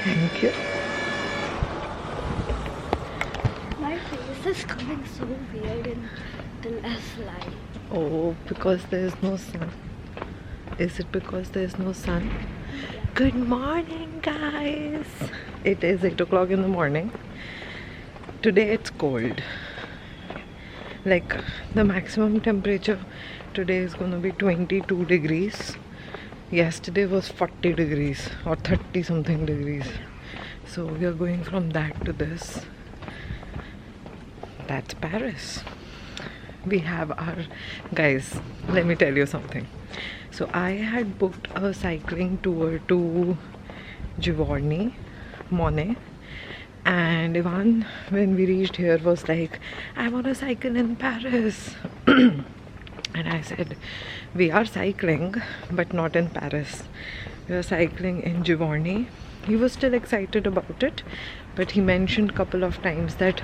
Thank you. My face is coming so weird in the less light. Oh, because there's no sun. Is it because there's no sun? Good morning, guys. It is 8 o'clock in the morning. Today it's cold. Like the maximum temperature today is gonna be 22 degrees. Yesterday was 40 degrees or 30 something degrees. So we are going from that to this. That's Paris. We have our guys, let me tell you something. So I had booked a cycling tour to Giverny, Monet, and Ivan, when we reached here, was like, I want to cycle in Paris. And I said, we are cycling, but not in Paris. We are cycling in Giverny. He was still excited about it, but he mentioned a couple of times that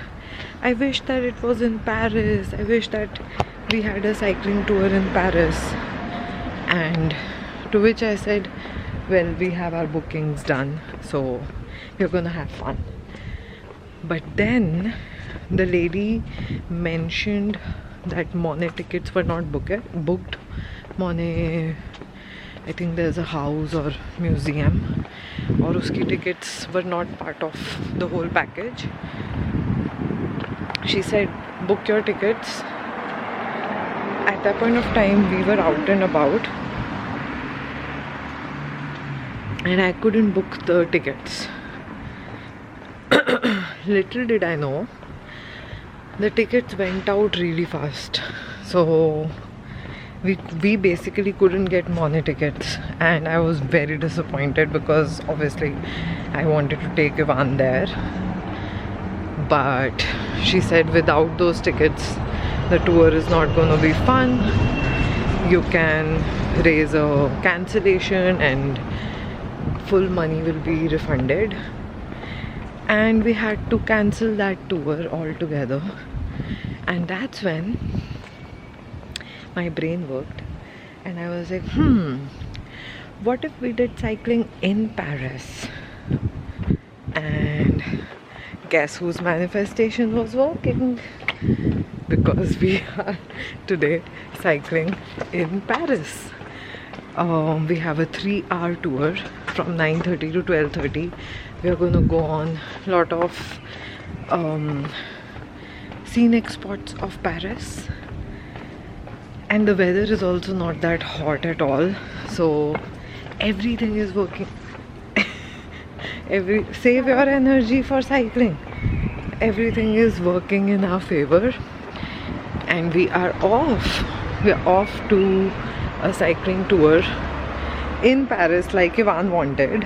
I wish that it was in Paris. I wish that we had a cycling tour in Paris. And to which I said, well, we have our bookings done, so we're gonna have fun. But then the lady mentioned that Monet tickets were not booked. Monet, I think there's a house or museum, or uski tickets were not part of the whole package. She said, book your tickets. At that point of time, we were out and about, and I couldn't book the tickets. Little did I know, the tickets went out really fast. So we basically couldn't get Monet tickets, and I was very disappointed because obviously I wanted to take Ivan there. But she said without those tickets the tour is not going to be fun. You can raise a cancellation and full money will be refunded. And we had to cancel that tour altogether. And that's when my brain worked, and I was like, what if we did cycling in Paris? And guess whose manifestation was working? Because we are today cycling in Paris. We have a 3-hour tour from 9:30 to 12:30. We are going to go on a lot of scenic spots of Paris, and the weather is also not that hot at all, so everything is working. Save your energy for cycling. Everything is working in our favor, and we are off to a cycling tour in Paris like Ivan wanted.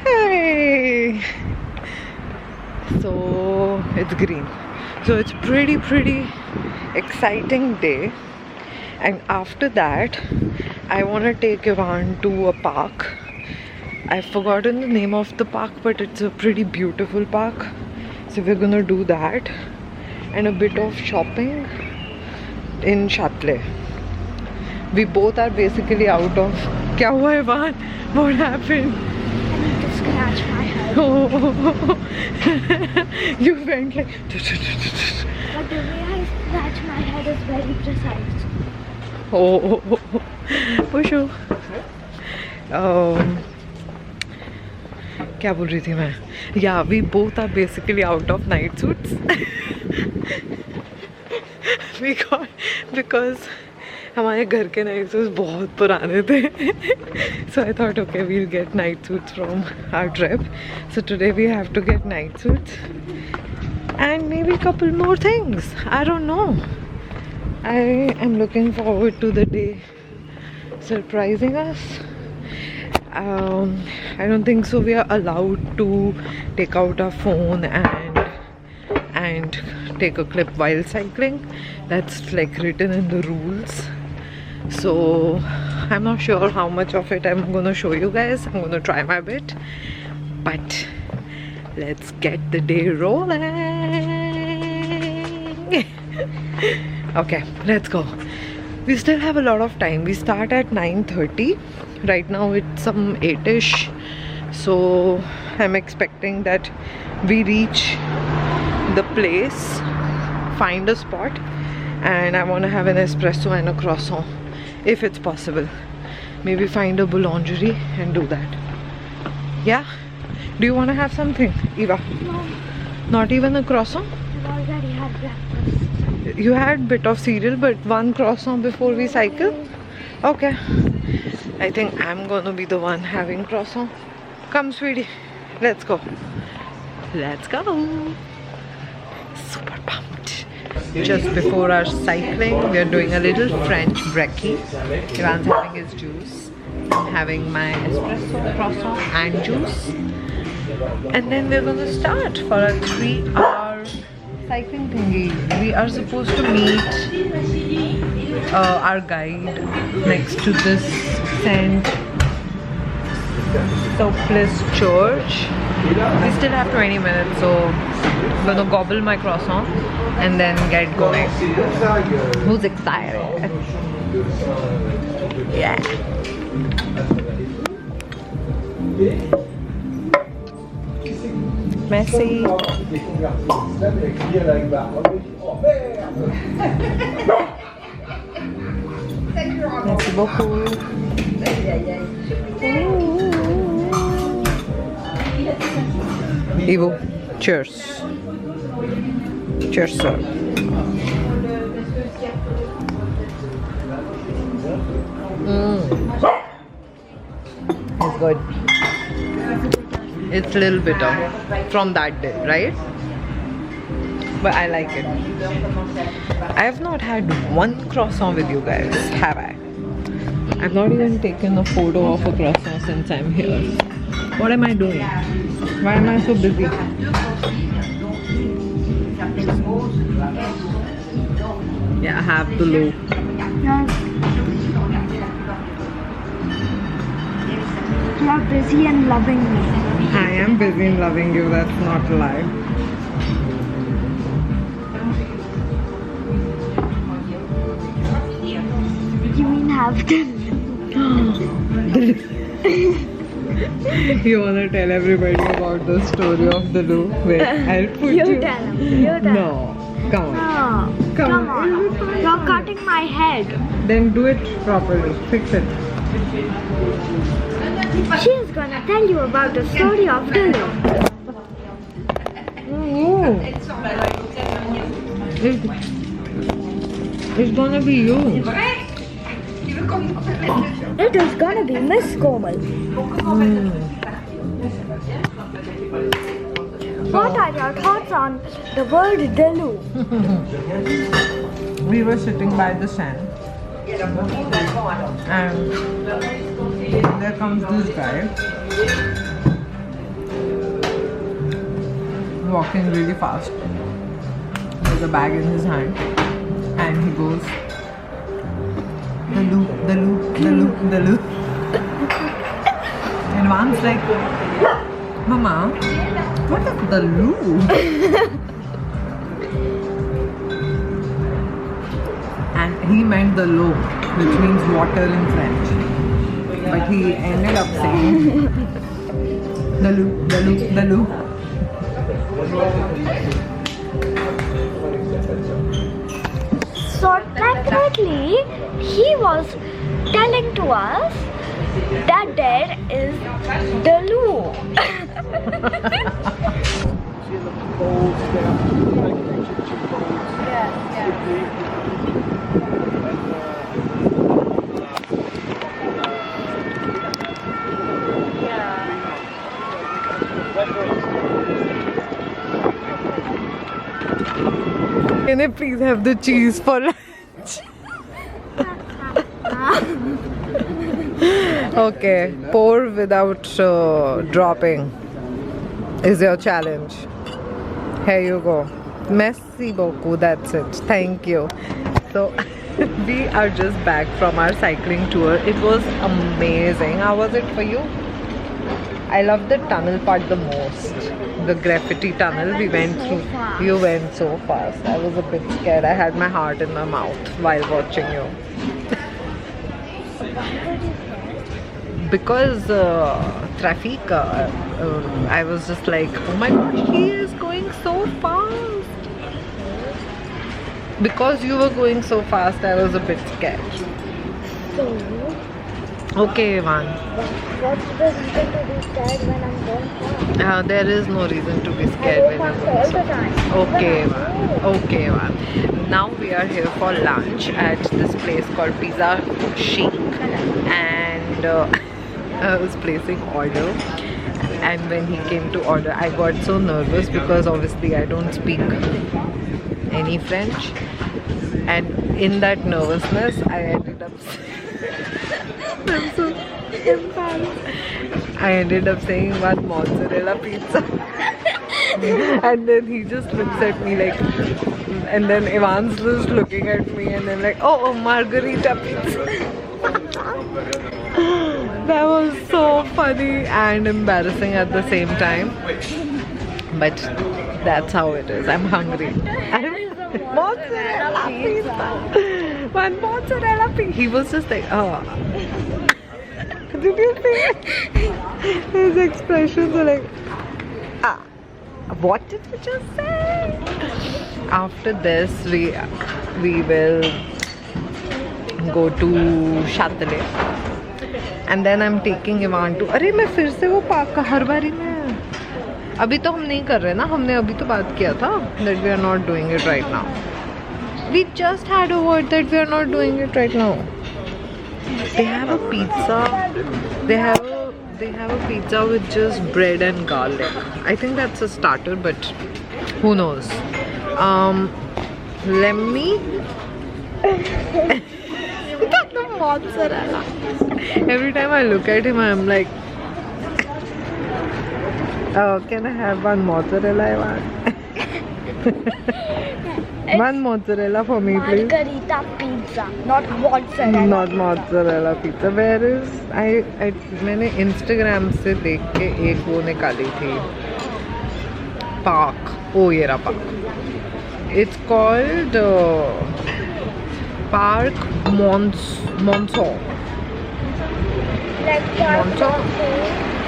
Hey, so it's green, so it's pretty exciting day. And after that I want to take Ivan to a park. I've forgotten the name of the park, but it's a pretty beautiful park, so we're gonna do that and a bit of shopping in Châtelet. We both are basically out of... Kya hua Ivan? What happened? I need to scratch my head. Oh, you went like... But the way I scratch my head is very precise. Oh, Pushu. क्या बोल रही थी मैं? Yeah, we both are basically out of night suits. because हमारे घर के night suits बहुत पुराने थे. So I thought, okay, we'll get night suits from our trip. So today we have to get night suits and maybe a couple more things. I don't know. I am looking forward to the day surprising us. I don't think so we are allowed to take out our phone and take a clip while cycling. That's like written in the rules. So I'm not sure how much of it I'm gonna show you guys. I'm gonna try my bit, but let's get the day rolling. Okay, let's go. We still have a lot of time. We start at 9:30. Right now it's some 8ish. So I'm expecting that we reach the place, find a spot, and I want to have an espresso and a croissant if it's possible. Maybe find a boulangerie and do that. Yeah? Do you want to have something, Eva? No, Not even a croissant? I've already had breakfast. You had bit of cereal, but one croissant before we cycle? Okay. I think I'm gonna be the one having croissant. Come, sweetie. Let's go. Let's go. Super pumped. Just before our cycling, we are doing a little French brekkie. Ivan's having his juice. I'm having my espresso, croissant and juice. And then we're gonna start for a 3-hour cycling thingy. We are supposed to meet our guide next to this St. Sophocles Church. We still have 20 minutes, so I'm gonna gobble my croissant and then get going. Who's excited? Yeah. Messy. Merci beaucoup. Ivo, cheers. Cheers, sir. It's good. It's a little bitter from that day, right? But I like it. I have not had one croissant with you guys, have I? I've not even taken a photo of a croissant since I'm here. What am I doing? Why am I so busy? Yeah, I have the low. You're busy and loving me. I am busy in loving you, that's not a lie. You mean have to? You wanna tell everybody about the story of the loo? Wait, I'll put you. You tell him. You tell him. No, come on. No, Come come on. on. You're cutting my head. Then do it properly. Fix it. She's gonna tell you about the story of Dillo. It's gonna be you. It is gonna be Miss Komal. What are your thoughts on the word Dillo? We were sitting by the sand, and there comes this guy walking really fast. There's a bag in his hand, and he goes, the loo, the loo, the loo, the loo. And Ivan's like, Mama, what is the loo? And he meant the low, which means water in French. But he ended up saying the loo, the loo, the loo. So technically, he was telling to us that there is Dillo. Can I please have the cheese for lunch? Okay, pour without dropping is your challenge. Here you go. Merci beaucoup, that's it. Thank you. So we are just back from our cycling tour. It was amazing. How was it for you? I love the tunnel part the most. The graffiti tunnel we went through. You went so fast. I was a bit scared. I had my heart in my mouth while watching you. because traffic, I was just like, oh my gosh, he is going so fast. Because you were going so fast, I was a bit scared. So, Okay, Ivan. what's the reason to be scared when I'm going fast? There is no reason to be I scared go when fast you're all going the so time. fast. Okay, Ivan. Okay, Ivan. Now we are here for lunch at this place called Pizza Chic, and I was placing order. And when he came to order, I got so nervous because obviously I don't speak any French, and in that nervousness, I ended up. I'm so embarrassed. I ended up saying one mozzarella pizza. And then he just looks at me like, and then Ivan's just looking at me and then like, oh, margarita pizza. That was so funny and embarrassing at the same time. But that's how it is. I'm hungry. Mozzarella pizza. One mozzarella pizza. He was just like, oh. Did you see his expressions were like, ah, what did you just say? After this, we will go to Châtelet, and then I'm taking Ivan to. अरे मैं फिर से वो park का हर बारी में. अभी तो हम नहीं कर रहे ना, हमने अभी तो बात किया था that we are not doing it right now. We just had a word that we are not doing it right now. They have a pizza. They have a pizza with just bread and garlic. I think that's a starter, but who knows? Let me. The mozzarella. Every time I look at him, I'm like, oh, can I have one mozzarella, Ivan? One mozzarella for me, please. Margarita pizza, not mozzarella. Not mozzarella pizza. Where is मैंने Instagram से देख के एक वो निकाली थी. Park. Oh, ये रहा Park. It's called Park Monceau. Like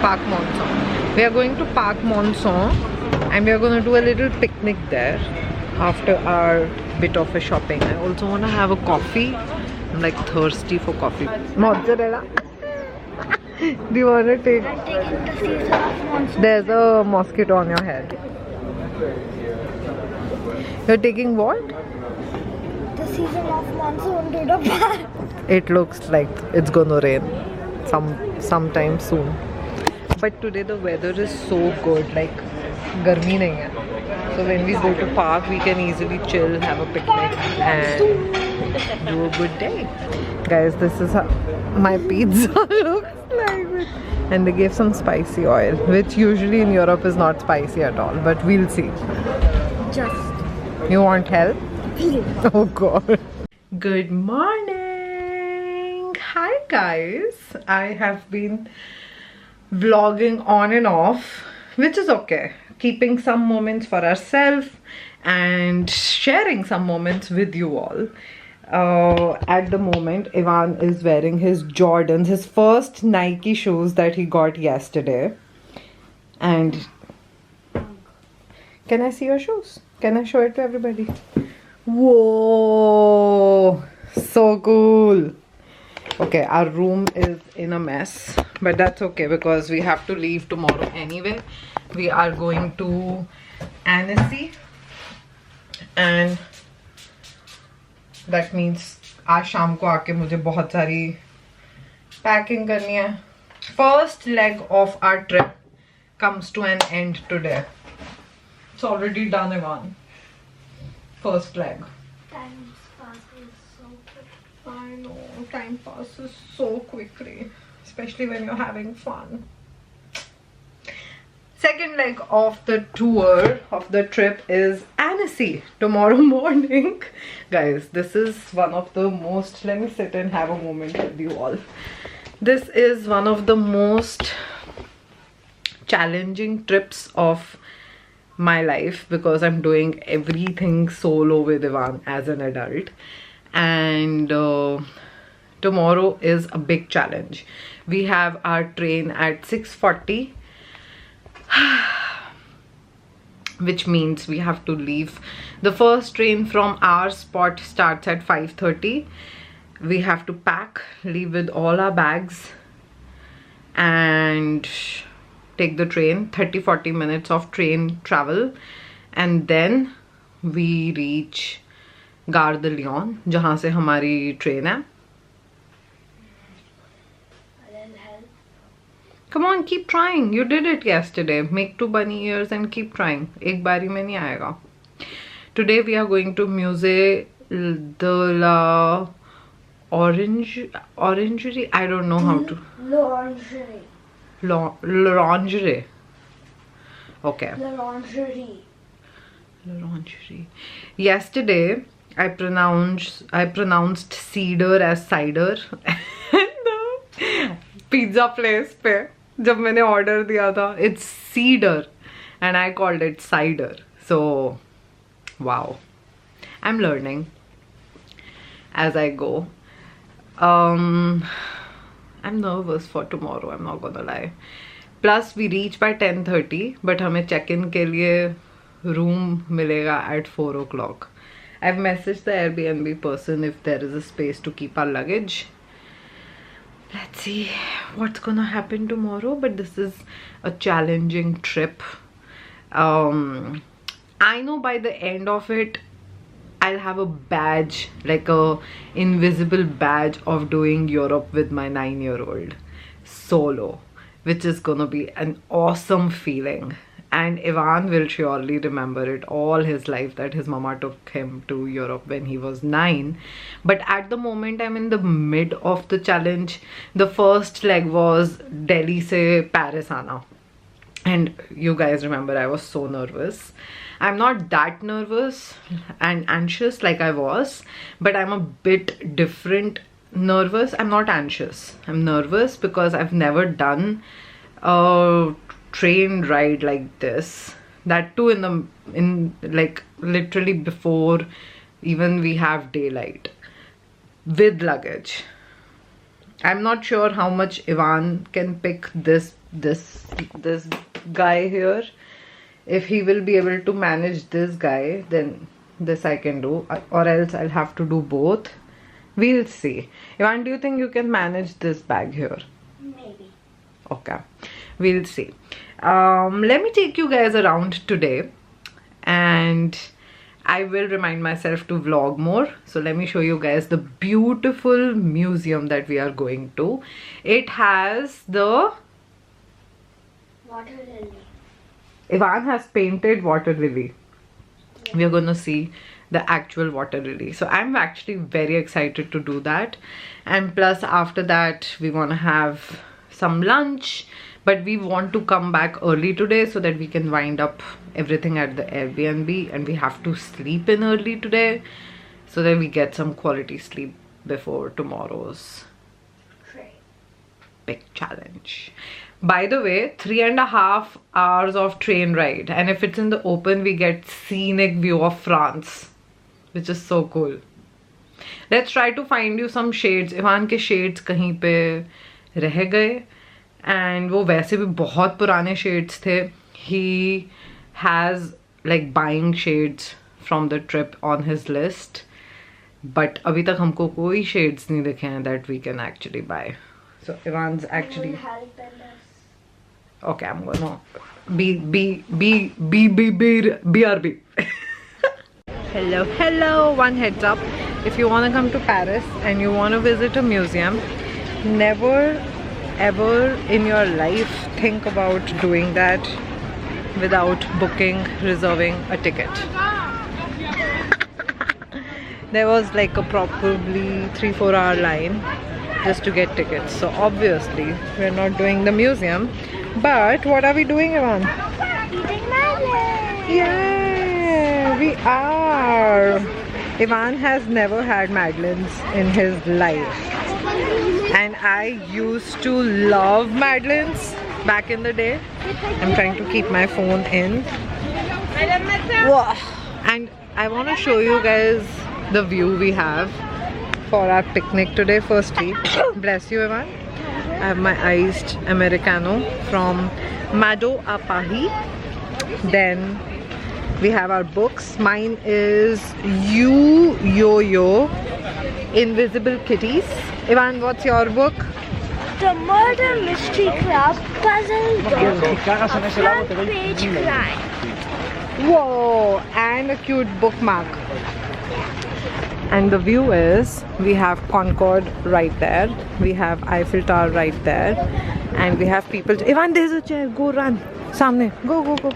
Park Monceau. We are going to Park Monceau, and we are going to do a little picnic there after our bit of a shopping. I also want to have a coffee. I'm like thirsty for coffee. Mozzarella. Do you want to take? I'm taking the season of monsoon. There's a mosquito on your head. You're taking what? The season of monsoon to the park. It looks like it's gonna rain sometime soon. But today the weather is so good, like garmi nahi hai. So when we go to park, we can easily chill, have a picnic, and do a good day. Guys, this is how my pizza looks like. And they gave some spicy oil, which usually in Europe is not spicy at all. But we'll see. Just. You want help? Please. Oh God. Good morning. Hi guys. I have been vlogging on and off, which is okay. Keeping some moments for ourselves and sharing some moments with you all. At the moment, Ivan is wearing his Jordans, his first Nike shoes that he got yesterday. And can I see your shoes? Can I show it to everybody? Whoa, so cool. Okay, our room is in a mess, but that's okay because we have to leave tomorrow anyway. We are going to Annecy, and that means आज शाम को आके मुझे बहुत सारी packing करनी है. First leg of our trip comes to an end today. It's already done, Ivan. First leg. Time passes so quick. I know, time passes so quickly, especially when you're having fun. Second leg of the tour, of the trip, is Annecy tomorrow morning. Guys, this is one of the most, let me sit and have a moment with you all. This is one of the most challenging trips of my life because I'm doing everything solo with Ivan as an adult, and tomorrow is a big challenge We have our train at 6:40, which means we have to leave. The first train from our spot starts at 5:30. We have to pack, leave with all our bags, and take the train. 30-40 minutes of train travel, and then we reach Gare de Lyon, जहाँ से हमारी train है. Come on, keep trying. You did it yesterday. Make 2 bunny ears and keep trying. एक बारी में नहीं आएगा. Today we are going to Musée de la Orangerie. I don't know how to. L'Orangerie. Okay. L'Orangerie. Yesterday I pronounced cedar as cider. Pizza place पे जब मैंने order दिया था, it's cedar and I called it cider. So wow, I'm learning as I go. I'm nervous for tomorrow, I'm not gonna lie. Plus we reach by 10:30, but हमें check-in के लिए room मिलेगा at 4 o'clock. I've messaged the Airbnb person if there is a space to keep our luggage. Let's see what's gonna happen tomorrow, but this is a challenging trip. I know by the end of it I'll have a badge, like a invisible badge of doing Europe with my 9-year-old solo, which is gonna be an awesome feeling. And Ivan will surely remember it all his life that his mama took him to Europe when he was 9. But at the moment I'm in the mid of the challenge. The first leg was Delhi se Paris aana. And you guys remember I was so nervous. I'm not that nervous and anxious like I was, but I'm a bit different nervous. I'm not anxious. I'm nervous because I've never done a train ride like this, that too in like literally before even we have daylight, with luggage. I'm not sure how much Ivan can pick this guy here. If he will be able to manage this guy, then this I can do, or else I'll have to do both. We'll see. Ivan, do you think you can manage this bag here? Maybe. Okay, we'll see. Let me take you guys around today, and I will remind myself to vlog more. So let me show you guys the beautiful museum that we are going to. It has the Water lily. Ivan has painted water lily. We are gonna see the actual water lily, so I'm actually very excited to do that. And plus after that we want to have some lunch, but we want to come back early today so that we can wind up everything at the Airbnb, and we have to sleep in early today so that we get some quality sleep before tomorrow's big challenge. By the way, 3.5 hours of train ride, and if it's in the open we get scenic view of France, which is so cool. Let's try to find you some shades. Ivan के shades कहीं पे रह गए, and वो वैसे भी बहुत पुराने shades थे. He has like buying shades from the trip on his list, but अभी तक हमको कोई shades नहीं दिखे हैं that we can actually buy. So Ivan's actually okay. I'm gonna BRB. Hello. One heads up: if you want to come to Paris and you want to visit a museum, never ever in your life think about doing that without reserving a ticket. There was like a probably 3-4 hour line just to get tickets. So obviously we're not doing the museum. But what are we doing, Ivan? Eating madeleine. Yeah, we are. Ivan has never had madeleines in his life, and I used to love madeleines back in the day. I'm trying to keep my phone in. Whoa. And I want to show you guys the view we have for our picnic today. Firstly, bless you, Ivan. I have my iced Americano from Mado Apahi. Then we have our books. Mine is You Yo-Yo Invisible Kitties. Ivan, what's your book? The Murder Mystery Club Puzzle Book. A front page crime. Whoa! And a cute bookmark. And the view is, we have Concord right there, we have Eiffel Tower right there, and we have people. Ivan, there's a chair, go run. Samne, go, go, go.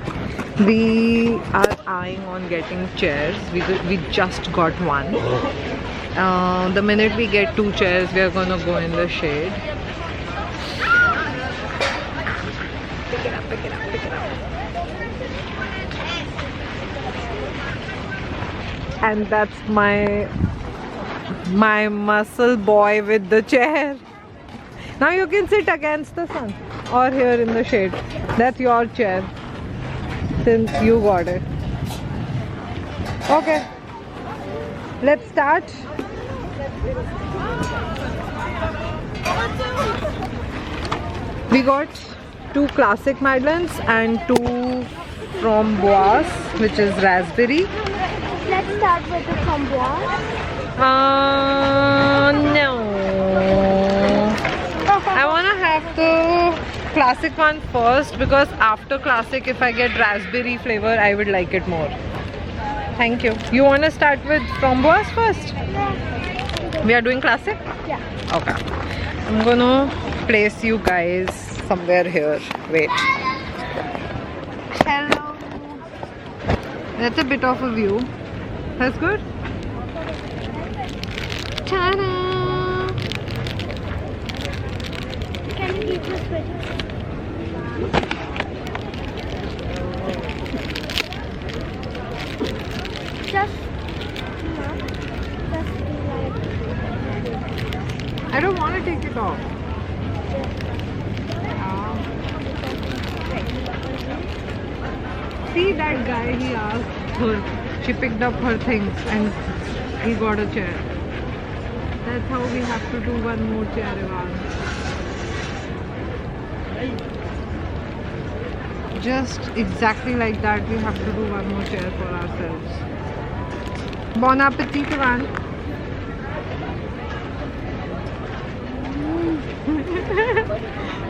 We are eyeing on getting chairs. We just got one. The minute we get 2 chairs, we are gonna go in the shade. Pick it up, pick it up, pick it up. And that's my muscle boy with the chair. Now you can sit against the sun or here in the shade. That's your chair since you got it. Okay, let's start. We got 2 classic Madeleines and 2 framboise, which is raspberry. Let's start with the framboise. No. I want to have the classic one first because after classic, if I get raspberry flavor, I would like it more. Thank you. You want to start with framboise first? Yeah. We are doing classic? Yeah. Okay. I'm gonna place you guys somewhere here. Wait. Hello. That's a bit of a view. That's good. Ta-da! Can you keep this with? Just I don't want to take it off. See that guy, he asked her, she picked up her things and he got a chair. That's how we have to do one more chair, Ivan. Just exactly like that, we have to do one more chair for ourselves. Bon appetit, Ivan.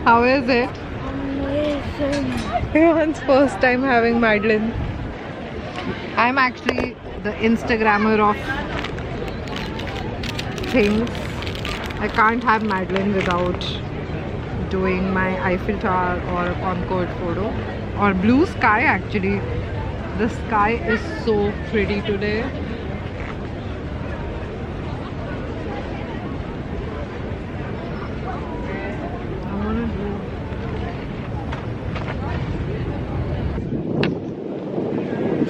How is it? amazing. Ivan's first time having Madeleine. I'm actually the Instagrammer of things. I can't have Madeleine without doing my Eiffel Tower or Concord photo. Or blue sky actually. The sky is so pretty today.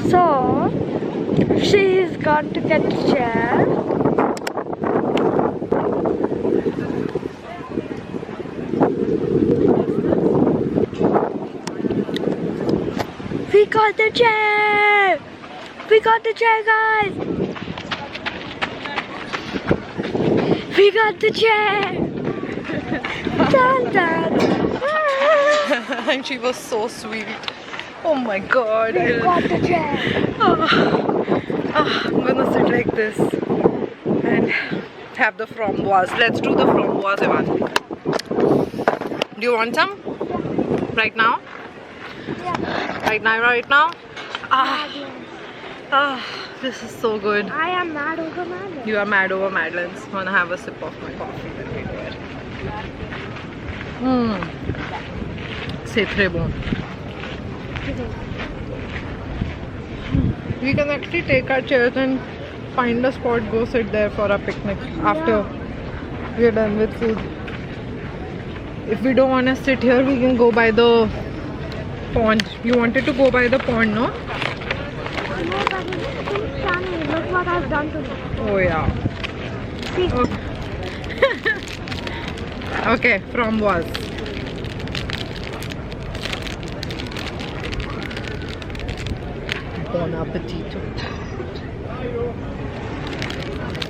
So, she's gone to get the chair. We got the chair! We got the chair, guys! We got the chair! Dun, dun. And she was so sweet. Oh my god. We got the chair! I'm gonna sit like this and have the framboise. Let's do the framboise, Ivan. Do you want some? Right now? Yeah. Right now, right now? This is so good. I am mad over Madeleine. You are mad over Madeleine's. Wanna have a sip of my coffee when we do it. C'est très bon. We can actually take our chairs and find a spot, go sit there for a picnic after we are done with food. If we don't want to sit here, we can go by the pond. You wanted to go by the pond, no? No, but it's too sunny. Look what I've done to it. Oh yeah. See? Okay, framboise. Bon appetito.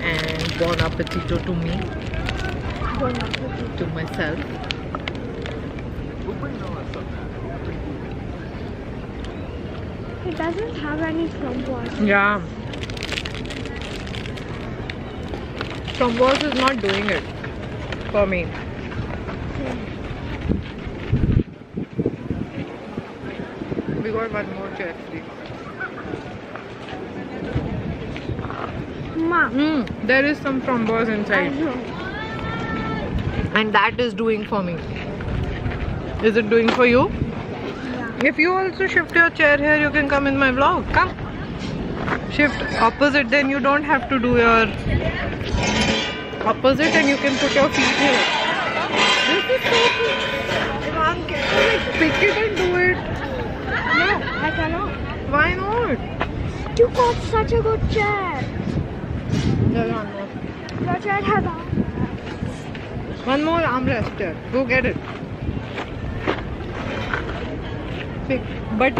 And bon appetito to me, to myself. It doesn't have any frambuaz. Yeah. Frambuaz is not doing it for me. We got one more chair free. Ma. There is some frambuaz I inside. know. And that is doing for me. Is it doing for you? Yeah. If you also shift your chair here, you can come in my vlog. Come. Shift opposite, then you don't have to do your opposite and you can put your feet here. This is so cool. Ivan, can you like pick it and do it? No, I cannot. Why not? You got such a good chair. There's one more. Your chair has arms. One more armrest here. Go get it.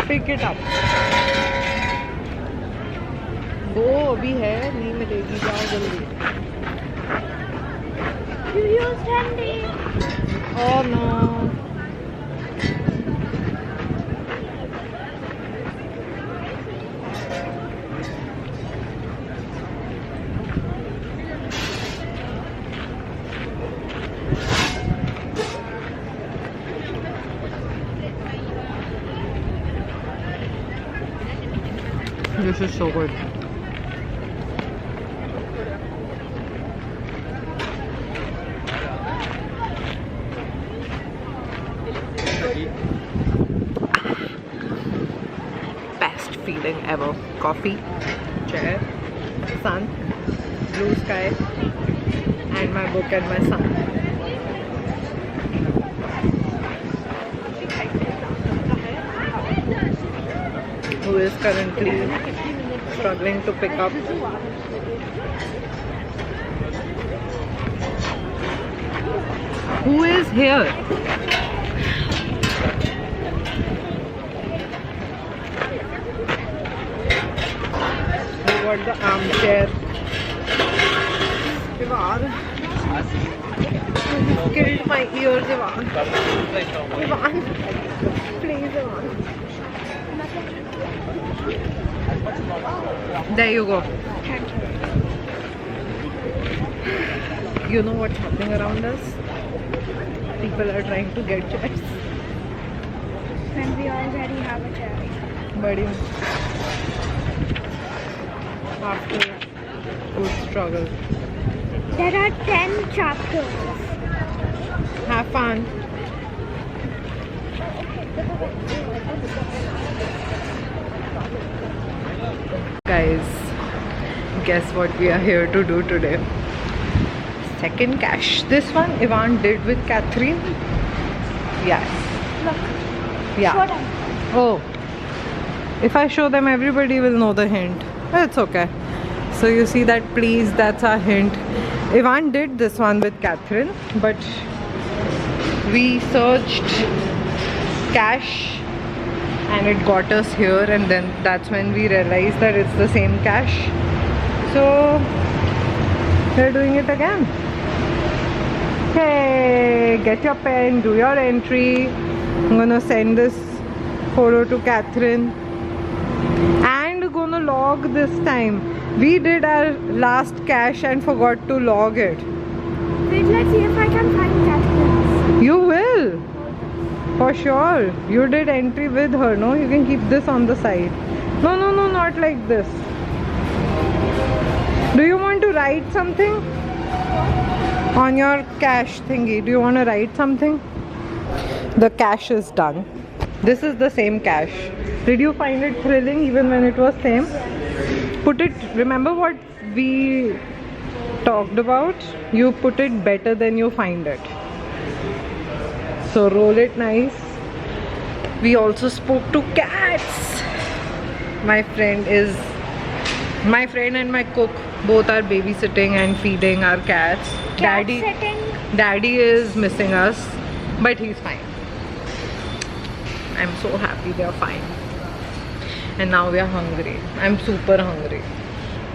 Pick it up. Go, अभी है नहीं मिलेगी जाओ जल्दी. You used handy. Oh no. This is so good. Best feeling ever. Coffee, chair, sun, blue sky, and my book and my son. Who is currently struggling to pick up. Who is here? We got the armchair. Ivan. You killed my ears, Ivan. Ivan. Please, Ivan. There you go. You know what's happening around us? People are trying to get chairs. And we already have a chair. But after good struggle. There are 10 chapters. Have fun. Guys, guess what we are here to do today? Second cache. This one Ivan did with Catherine. Yes. Look. Yeah. Show them. Oh. If I show them, everybody will know the hint. It's okay. So you see that, please, that's our hint. Ivan did this one with Catherine, but we searched cache and it got us here, and then that's when we realized that it's the same cache. So we're doing it again. Hey, get your pen, do your entry. I'm gonna send this photo to Catherine and gonna log this time. We did our last cache and forgot to log it. Wait, let's see if I can find Catherine's. You will, for sure. You did entry with her, no? You can keep this on the side. No, no, no, not like this. Do you want to write something on your cache thingy? Do you want to write something? The cache is done. This is the same cache. Did you find it thrilling even when it was same? Put it, remember what we talked about? You put it better than you find it. So roll it nice. We also spoke to cats. My friend and my cook both are babysitting and feeding our cats. Daddy is missing us, but he's fine. I'm so happy they're fine. And now we are hungry. I'm super hungry.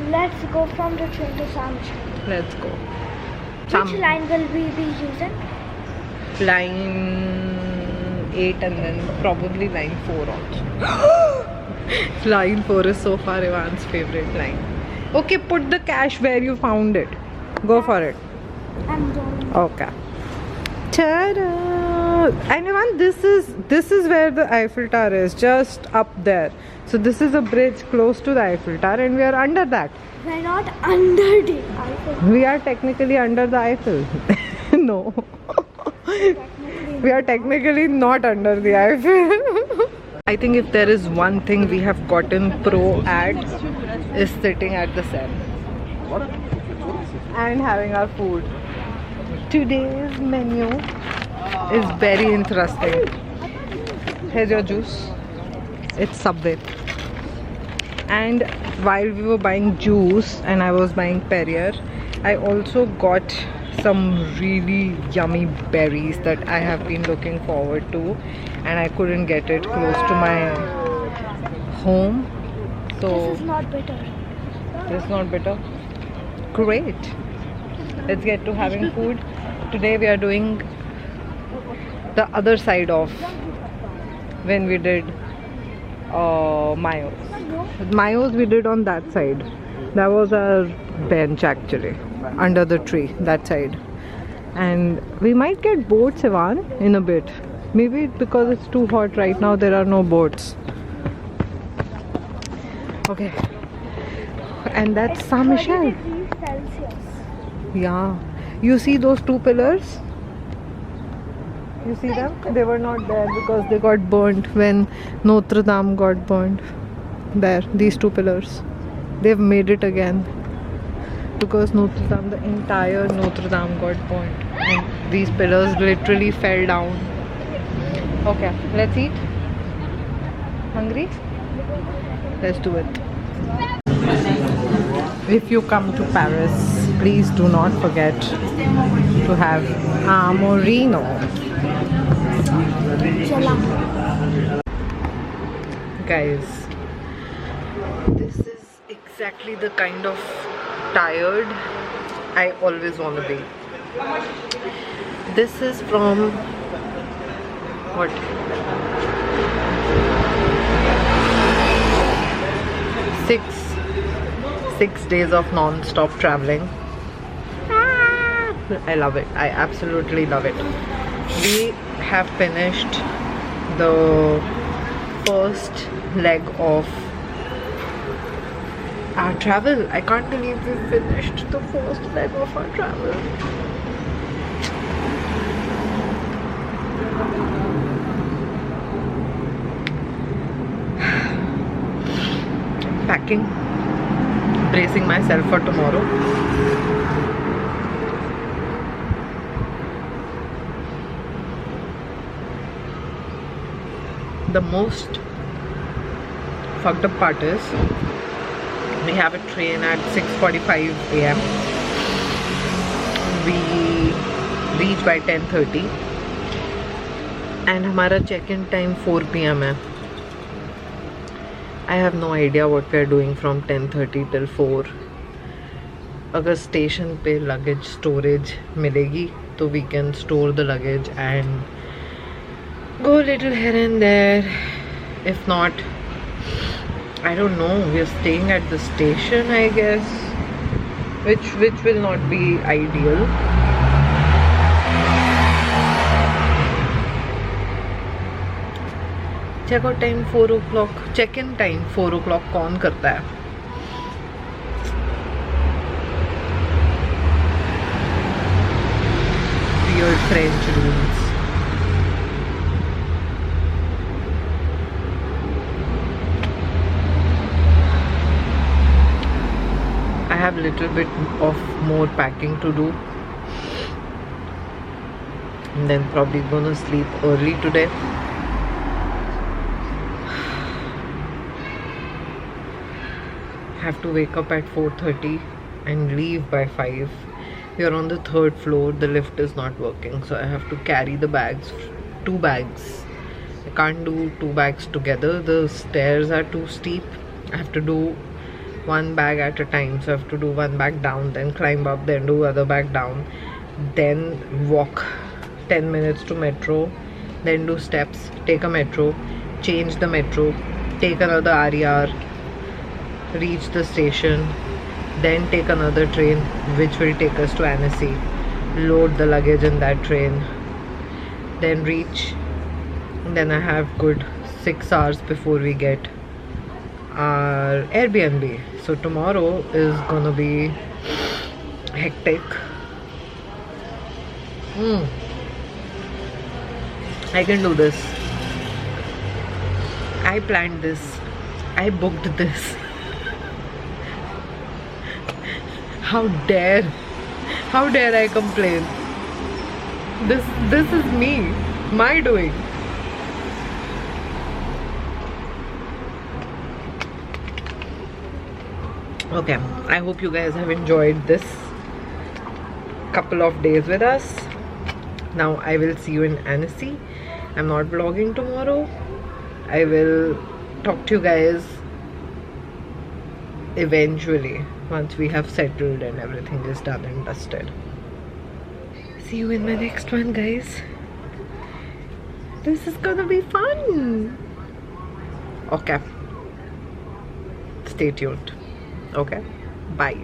Let's go from the train to Sandwich. Let's go. Which line will we be using? Line 8 and then probably line 4 also. Line 4 is so far Ivan's favorite line. Okay, put the cash where you found it. Go for it. I'm done. Okay. Ta-da! And Ivan, this is where the Eiffel Tower is, just up there. So this is a bridge close to the Eiffel Tower, and we are under that. We're not under the Eiffel. We are technically under the Eiffel. No. We are technically not under the Eiffel. I think if there is one thing we have gotten pro at, is sitting at the Seine and having our food. Today's menu is very interesting. Here's your juice. It's Subway. And while we were buying juice and I was buying Perrier, I also got some really yummy berries that I have been looking forward to, and I couldn't get it close to my home. So This is not bitter. this is not bitter. Great. Let's get to having food. Today we are doing the other side of when we did Mayos. Mayos we did on that side. That was our bench actually, under the tree, that side. And we might get boats, Ivan, in a bit. Maybe because it's too hot right now, there are no boats. Okay. And that's Saint Michel. 30 degrees Celsius. Yeah. You see those two pillars? You see them? They were not there because they got burnt when Notre Dame got burnt. There, these two pillars. They've made it again because Notre Dame, the entire Notre Dame got burnt. And these pillars literally fell down. Okay, let's eat. Hungry? Let's do it. If you come to Paris, please do not forget to have Amorino. Guys, this is exactly the kind of tired I always want to be. This is from what? 6 days of non-stop traveling. I love it. I absolutely love it. We have finished the first leg of our travel. I can't believe we finished the first leg of our travel. Packing, bracing myself for tomorrow. The most fucked up part is we have a train at 6:45 AM. We reach by 10:30 and हमारा check-in time 4 PM है. I have no idea what we are doing from 10:30 till 4. अगर station पे luggage storage मिलेगी तो we can store the luggage and go a little here and there. If not, I don't know, we are staying at the station, I guess, which will not be ideal. Check-out time 4 o'clock. Check-in time 4 o'clock. कौन करता है? Weird French rules. I have little bit of more packing to do. And then probably gonna sleep early today. Have to wake up at 4:30 and leave by 5. We are on the 3rd floor. The lift is not working, so I have to carry the bags, 2 bags. I can't do 2 bags together. The stairs are too steep. I have to do 1 bag at a time. So I have to do 1 bag down, then climb up, then do other bag down, then walk 10 minutes to metro, then do steps, take a metro, change the metro, take another RER, reach the station, then take another train which will take us to Annecy, load the luggage in that train, then reach. Then I have good 6 hours before we get our Airbnb. So tomorrow is gonna be hectic. I can do this. I planned this. I booked this. How dare I complain? This is me, my doing. Okay, I hope you guys have enjoyed this couple of days with us. Now I will see you in Annecy. I'm not vlogging tomorrow. I will talk to you guys eventually once we have settled and everything is done and dusted. See you in my next one, guys. This is gonna be fun. Okay, stay tuned. Okay, bye.